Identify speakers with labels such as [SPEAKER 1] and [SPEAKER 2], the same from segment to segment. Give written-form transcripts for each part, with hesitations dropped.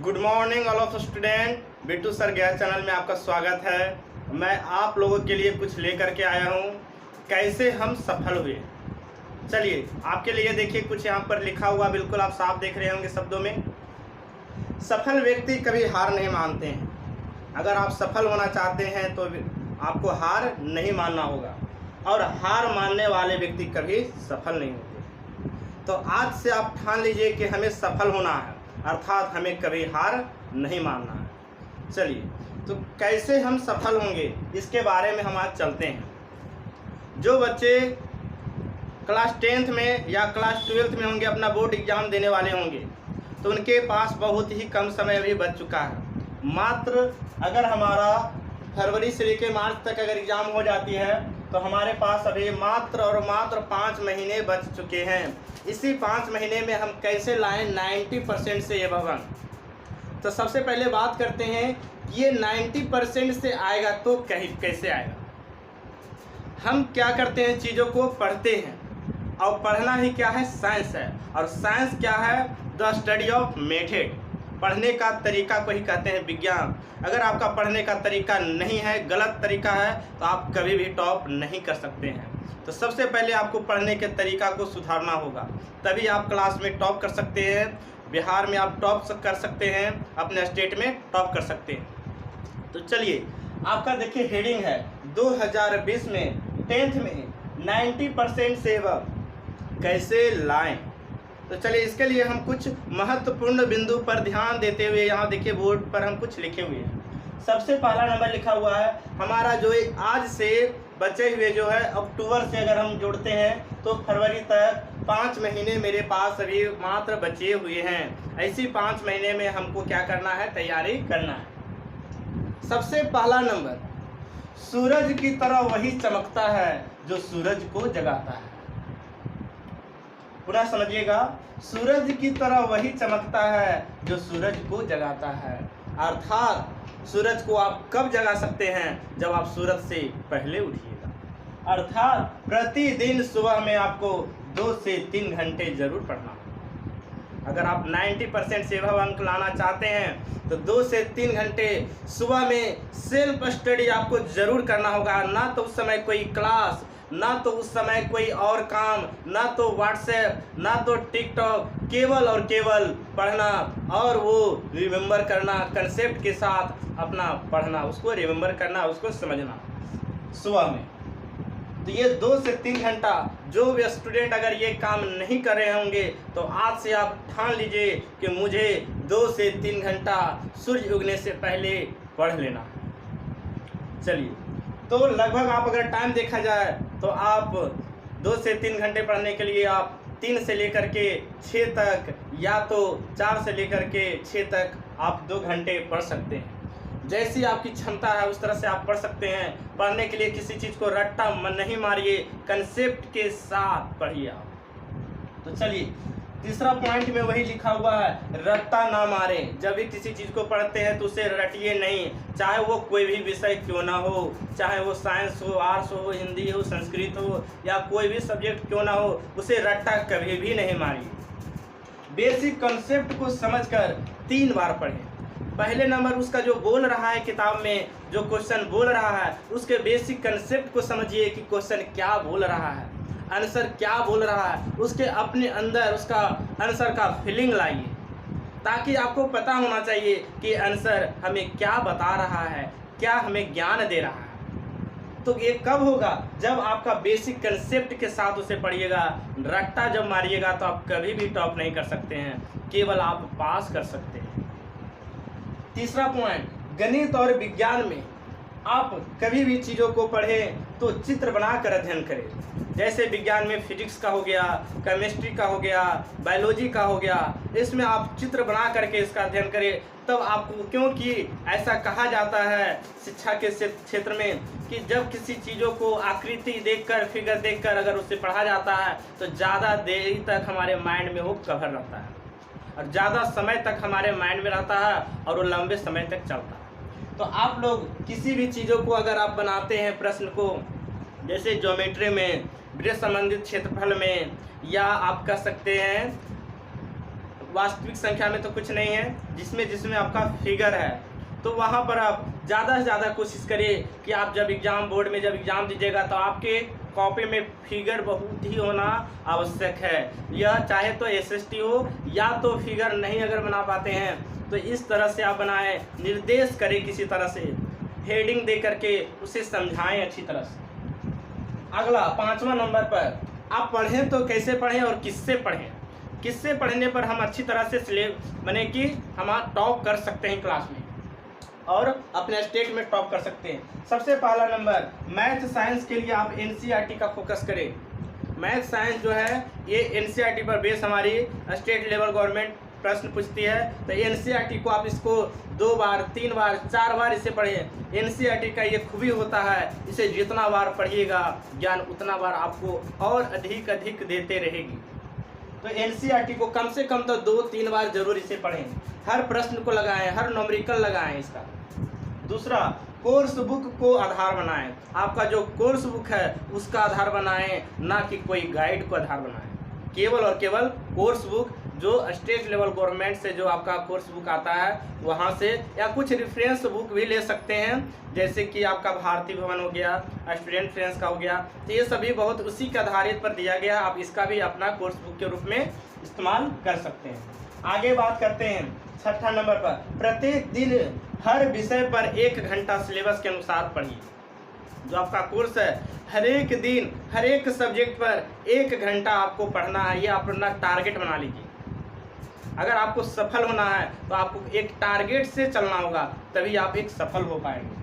[SPEAKER 1] Good morning all of student. Bittu sir गया channel में आपका स्वागत है। मैं आप लोगों के लिए कुछ लेकर के आया हूँ, कैसे हम सफल हुए। चलिए आपके लिए देखिए, कुछ यहाँ पर लिखा हुआ बिल्कुल आप साफ देख रहे होंगे शब्दों में। सफल व्यक्ति कभी हार नहीं मानते हैं। अगर आप सफल होना चाहते हैं तो आपको हार नहीं मानना होगा, और हार मानने वाले व्यक्ति कभी सफल नहीं होते। तो आज से आप ठान लीजिए कि हमें सफल होना है, अर्थात हमें कभी हार नहीं मानना है। चलिए तो कैसे हम सफल होंगे इसके बारे में हम आज चलते हैं। जो बच्चे क्लास 10th में या क्लास 12th में होंगे, अपना बोर्ड एग्ज़ाम देने वाले होंगे, तो उनके पास बहुत ही कम समय अभी बच चुका है। मात्र अगर हमारा फरवरी से लेकर मार्च तक अगर एग्ज़ाम हो जाती है तो हमारे पास अभी मात्र और मात्र 5 महीने बच चुके हैं। इसी 5 महीने में हम कैसे लाएं 90% से एबव अंक। तो सबसे पहले बात करते हैं कि ये 90% से आएगा तो कैसे आएगा। हम क्या करते हैं, चीज़ों को पढ़ते हैं, और पढ़ना ही क्या है, साइंस है। और साइंस क्या है, द स्टडी ऑफ मेथड। पढ़ने का तरीका को ही कहते हैं विज्ञान। अगर आपका पढ़ने का तरीका नहीं है, गलत तरीका है, तो आप कभी भी टॉप नहीं कर सकते हैं। तो सबसे पहले आपको पढ़ने के तरीका को सुधारना होगा, तभी आप क्लास में टॉप कर सकते हैं। बिहार में आप टॉप कर सकते हैं, अपने स्टेट में टॉप कर सकते हैं। तो चलिए आपका देखिए हेडिंग है 2020 में 10th में 90% से एबव कैसे लाएं। तो चलिए इसके लिए हम कुछ महत्वपूर्ण बिंदु पर ध्यान देते हुए, यहाँ देखिए बोर्ड पर हम कुछ लिखे हुए हैं। सबसे पहला नंबर लिखा हुआ है हमारा जो आज से बचे हुए जो है अक्टूबर से अगर हम जोड़ते हैं तो फरवरी तक 5 महीने मेरे पास अभी मात्र बचे हुए हैं। ऐसी 5 महीने में हमको क्या करना है, तैयारी करना है। सबसे पहला नंबर, सूरज की तरह वही चमकता है जो सूरज को जगाता है। पुनः समझिएगा, सूरज की तरह वही चमकता है जो सूरज को जगाता है। अर्थात सूरज को आप कब जगा सकते हैं, जब आप सूरज से पहले उठिएगा। अर्थात प्रतिदिन सुबह में आपको 2 से 3 घंटे जरूर पढ़ना है। अगर आप 90% से एबव अंक लाना चाहते हैं तो 2 से 3 घंटे सुबह में सेल्फ स्टडी आपको जरूर करना होगा। ना तो उस समय कोई क्लास, ना तो उस समय कोई और काम, ना तो व्हाट्सएप, ना तो टिकटॉक, केवल और केवल पढ़ना और वो रिमेंबर करना, कंसेप्ट के साथ अपना पढ़ना, उसको रिमेंबर करना, उसको समझना सुबह में। तो ये 2 से 3 घंटा जो भी स्टूडेंट अगर ये काम नहीं कर रहे होंगे तो आज से आप ठान लीजिए कि मुझे 2 से 3 घंटा सूर्य उगने से पहले पढ़ लेना। चलिए तो लगभग आप अगर टाइम देखा जाए तो आप 2 से 3 घंटे पढ़ने के लिए आप 3 से लेकर के 6 तक, या तो 4 से लेकर के 6 तक आप 2 घंटे पढ़ सकते हैं। जैसी आपकी क्षमता है उस तरह से आप पढ़ सकते हैं। पढ़ने के लिए किसी चीज़ को रट्टा मन नहीं मारिए, कंसेप्ट के साथ पढ़िए आप। तो चलिए तीसरा पॉइंट में वही लिखा हुआ है, रट्टा ना मारे। जब भी किसी चीज़ को पढ़ते हैं तो उसे रटिए नहीं, चाहे वो कोई भी विषय क्यों ना हो, चाहे वो साइंस हो, आर्ट्स हो, हिंदी हो, संस्कृत हो, या कोई भी सब्जेक्ट क्यों ना हो, उसे रट्टा कभी भी नहीं मारिए। बेसिक कंसेप्ट को समझकर 3 बार पढ़ें। पहले नंबर उसका जो बोल रहा है किताब में, जो क्वेश्चन बोल रहा है, उसके बेसिक कंसेप्ट को समझिए कि क्वेश्चन क्या बोल रहा है, आंसर क्या बोल रहा है, उसके अपने अंदर उसका आंसर का फीलिंग लाइए, ताकि आपको पता होना चाहिए कि आंसर हमें क्या बता रहा है, क्या हमें ज्ञान दे रहा है। तो ये कब होगा, जब आपका बेसिक कंसेप्ट के साथ उसे पढ़िएगा। रट्टा जब मारिएगा तो आप कभी भी टॉप नहीं कर सकते हैं, केवल आप पास कर सकते हैं। तीसरा पॉइंट, गणित और विज्ञान में आप कभी भी चीज़ों को पढ़ें तो चित्र बनाकर अध्ययन करें। जैसे विज्ञान में फिजिक्स का हो गया, केमिस्ट्री का हो गया, बायोलॉजी का हो गया, इसमें आप चित्र बना करके इसका अध्ययन करें। तब आपको, क्योंकि ऐसा कहा जाता है शिक्षा के क्षेत्र में कि जब किसी चीज़ों को आकृति देखकर, फिगर देखकर अगर उससे पढ़ा जाता है तो ज़्यादा देर तक हमारे माइंड में वो कवर रहता है, और ज़्यादा समय तक हमारे माइंड में रहता है, और वो लंबे समय तक चलता है। तो आप लोग किसी भी चीज़ों को अगर आप बनाते हैं, प्रश्न को, जैसे ज्योमेट्री में, वृत्त संबंधित क्षेत्रफल में, या आप कह सकते हैं वास्तविक संख्या में तो कुछ नहीं है, जिसमें आपका फिगर है, तो वहाँ पर आप ज़्यादा से ज़्यादा कोशिश करिए कि आप जब एग्ज़ाम बोर्ड में जब एग्ज़ाम दीजिएगा तो आपके कॉपी में फिगर बहुत ही होना आवश्यक है। यह चाहे तो एसएसटी हो या तो फिगर नहीं अगर बना पाते हैं तो इस तरह से आप बनाएं, निर्देश करें, किसी तरह से हेडिंग दे करके उसे समझाएं अच्छी तरह से। अगला 5वां नंबर पर आप पढ़ें तो कैसे पढ़ें और किससे पढ़ें। किससे पढ़ने पर हम अच्छी तरह से बने कि हम टॉप कर सकते हैं क्लास में और अपने स्टेट में टॉप कर सकते हैं। सबसे पहला नंबर, मैथ साइंस के लिए आप एनसीईआरटी का फोकस करें। मैथ साइंस जो है ये एनसीईआरटी पर बेस हमारी स्टेट लेवल गवर्नमेंट प्रश्न पूछती है, तो एनसीईआरटी को आप इसको 2 बार 3 बार 4 बार इसे पढ़ें। एनसीईआरटी का ये खूबी होता है, इसे जितना बार पढ़िएगा ज्ञान उतना बार आपको और अधिक देते रहेगी। तो एनसीईआरटी को कम से कम तो 2-3 बार जरूर इसे पढ़ें, हर प्रश्न को लगाएं, हर न्यूमेरिकल लगाएं इसका। दूसरा, कोर्स बुक को आधार बनाएं। आपका जो कोर्स बुक है उसका आधार बनाएं, ना कि कोई गाइड को आधार बनाएं। केवल और केवल कोर्स बुक जो स्टेट लेवल गवर्नमेंट से जो आपका कोर्स बुक आता है वहाँ से, या कुछ रेफरेंस बुक भी ले सकते हैं, जैसे कि आपका भारती भवन हो गया, स्टूडेंट फ्रेंड्स का हो गया, तो ये सभी बहुत उसी के आधारित पर दिया गया। आप इसका भी अपना कोर्स बुक के रूप में इस्तेमाल कर सकते हैं। आगे बात करते हैं 6ठा नंबर पर, प्रत्येक दिन हर विषय पर 1 घंटा सिलेबस के अनुसार पढ़िए। जो आपका कोर्स है हर एक दिन हर एक सब्जेक्ट पर 1 घंटा आपको पढ़ना है, ये आप अपना टारगेट बना लीजिए। अगर आपको सफल होना है तो आपको एक टारगेट से चलना होगा, तभी आप एक सफल हो पाएंगे।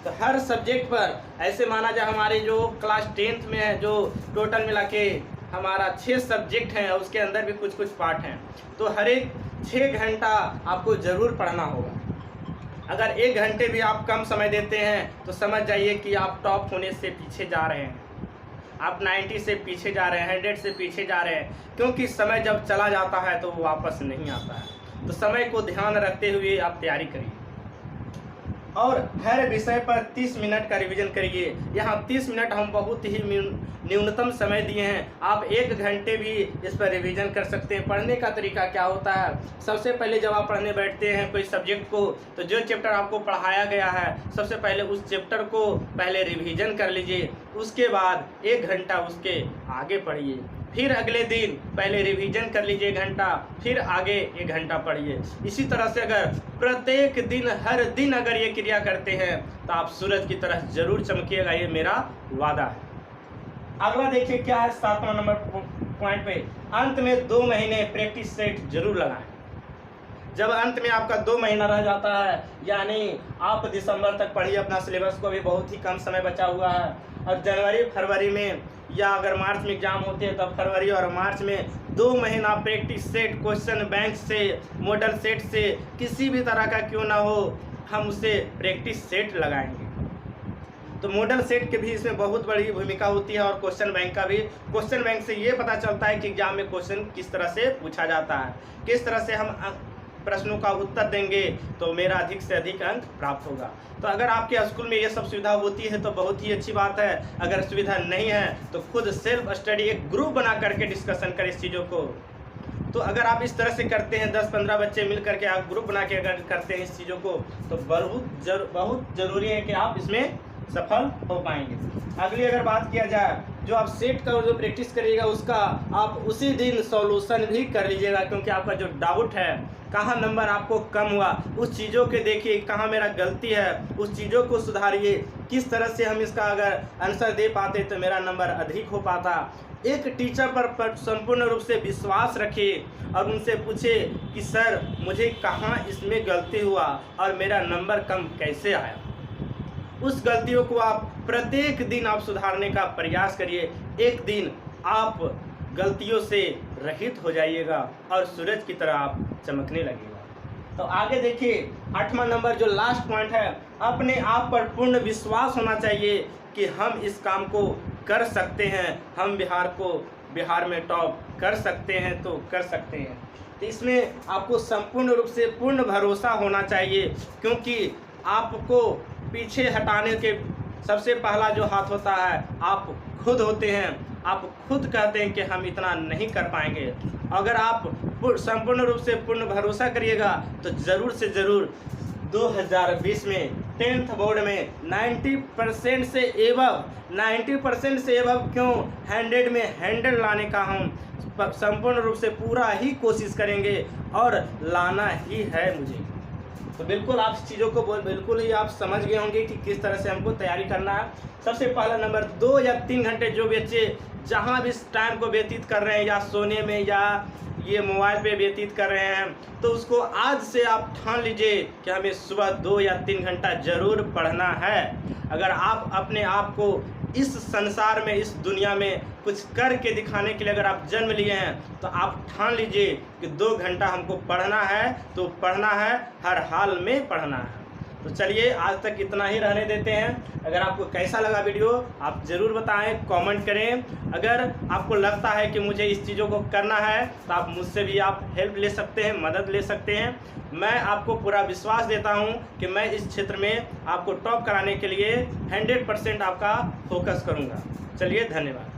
[SPEAKER 1] तो हर सब्जेक्ट पर ऐसे माना जाए, हमारे जो क्लास 10th में है, जो टोटल मिला के हमारा 6 सब्जेक्ट हैं, उसके अंदर भी कुछ पार्ट हैं, तो हर एक 6 घंटा आपको ज़रूर पढ़ना होगा। अगर 1 घंटे भी आप कम समय देते हैं तो समझ जाइए कि आप टॉप होने से पीछे जा रहे हैं, आप 90 से पीछे जा रहे हैं, 100 से पीछे जा रहे हैं, क्योंकि समय जब चला जाता है तो वो वापस नहीं आता है। तो समय को ध्यान रखते हुए आप तैयारी करिए और हर विषय पर 30 मिनट का रिवीजन करिए। यहाँ 30 मिनट हम बहुत ही न्यूनतम समय दिए हैं, आप 1 घंटे भी इस पर रिवीजन कर सकते हैं। पढ़ने का तरीका क्या होता है, सबसे पहले जब आप पढ़ने बैठते हैं कोई सब्जेक्ट को, तो जो चैप्टर आपको पढ़ाया गया है सबसे पहले उस चैप्टर को पहले रिवीजन कर लीजिए, उसके बाद 1 घंटा उसके आगे पढ़िए, फिर अगले दिन पहले रिवीजन कर लीजिए 1 घंटा, फिर आगे 1 घंटा पढ़िए। इसी तरह से अगर प्रत्येक दिन हर दिन अगर ये क्रिया करते हैं तो आप सूरज की तरह जरूर चमकिएगा, ये मेरा वादा है। अगला देखिए क्या है 7वां नंबर पॉइंट पे, अंत में 2 महीने प्रैक्टिस सेट जरूर लगाएं। जब अंत में आपका 2 महीना रह जाता है, यानी आप दिसंबर तक पढ़िए अपना सिलेबस को, भी बहुत ही कम समय बचा हुआ है, और जनवरी फरवरी में या अगर मार्च में एग्जाम होते हैं तब फरवरी और मार्च में 2 महीना प्रैक्टिस सेट, क्वेश्चन बैंक से, मॉडल सेट से, किसी भी तरह का क्यों ना हो, हम उसे प्रैक्टिस सेट लगाएंगे। तो मॉडल सेट की भी इसमें बहुत बड़ी भूमिका होती है और क्वेश्चन बैंक का भी। क्वेश्चन बैंक से ये पता चलता है कि एग्जाम में क्वेश्चन किस तरह से पूछा जाता है, किस तरह से हम प्रश्नों का उत्तर देंगे तो मेरा अधिक से अधिक अंक प्राप्त होगा। तो अगर आपके स्कूल में ये सब सुविधा होती है तो बहुत ही अच्छी बात है, अगर सुविधा नहीं है तो खुद सेल्फ स्टडी एक ग्रुप बना करके डिस्कशन करें इस चीज़ों को। तो अगर आप इस तरह से करते हैं, 10-15 बच्चे मिल करके आप ग्रुप बना के अगर करते हैं इस चीज़ों को, तो बहुत ज़रूरी है कि आप इसमें सफल हो पाएंगे। अगली अगर बात किया जाए, जो आप सेट का जो प्रैक्टिस करिएगा उसका आप उसी दिन सॉल्यूशन भी कर लीजिएगा, क्योंकि आपका जो डाउट है, कहाँ नंबर आपको कम हुआ, उस चीज़ों के देखिए कहाँ मेरा गलती है, उस चीज़ों को सुधारिए। किस तरह से हम इसका अगर आंसर दे पाते तो मेरा नंबर अधिक हो पाता। एक टीचर पर संपूर्ण रूप से विश्वास रखिए और उनसे पूछे कि सर मुझे कहाँ इसमें गलती हुआ और मेरा नंबर कम कैसे आया। उस गलतियों को आप प्रत्येक दिन आप सुधारने का प्रयास करिए, एक दिन आप गलतियों से रहित हो जाइएगा और सूरज की तरह आप चमकने लगेगा। तो आगे देखिए 8वां नंबर जो लास्ट पॉइंट है, अपने आप पर पूर्ण विश्वास होना चाहिए कि हम इस काम को कर सकते हैं, हम बिहार में टॉप कर सकते हैं तो कर सकते हैं। तो इसमें आपको संपूर्ण रूप से पूर्ण भरोसा होना चाहिए, क्योंकि आपको पीछे हटाने के सबसे पहला जो हाथ होता है आप खुद होते हैं। आप खुद कहते हैं कि हम इतना नहीं कर पाएंगे। अगर आप संपूर्ण रूप से पूर्ण भरोसा करिएगा तो ज़रूर से ज़रूर 2020 में 10th बोर्ड में 90% से एबव क्यों 100 में 100 लाने का हम संपूर्ण रूप से पूरा ही कोशिश करेंगे और लाना ही है मुझे। तो बिल्कुल आप इस चीज़ों को बिल्कुल ही आप समझ गए होंगे कि किस तरह से हमको तैयारी करना है। सबसे पहला नंबर 2 या 3 घंटे जो बच्चे जहाँ भी इस टाइम को व्यतीत कर रहे हैं या सोने में या ये मोबाइल पे व्यतीत कर रहे हैं, तो उसको आज से आप ठान लीजिए कि हमें सुबह 2 या 3 घंटा ज़रूर पढ़ना है। अगर आप अपने आप को इस संसार में, इस दुनिया में कुछ करके दिखाने के लिए अगर आप जन्म लिए हैं तो आप ठान लीजिए कि 2 घंटा हमको पढ़ना है, तो पढ़ना है, हर हाल में पढ़ना है। तो चलिए आज तक इतना ही रहने देते हैं। अगर आपको कैसा लगा वीडियो आप ज़रूर बताएं, कमेंट करें। अगर आपको लगता है कि मुझे इस चीज़ों को करना है तो आप मुझसे भी आप हेल्प ले सकते हैं, मदद ले सकते हैं। मैं आपको पूरा विश्वास देता हूं कि मैं इस क्षेत्र में आपको टॉप कराने के लिए 100% आपका फोकस करूंगा। चलिए धन्यवाद।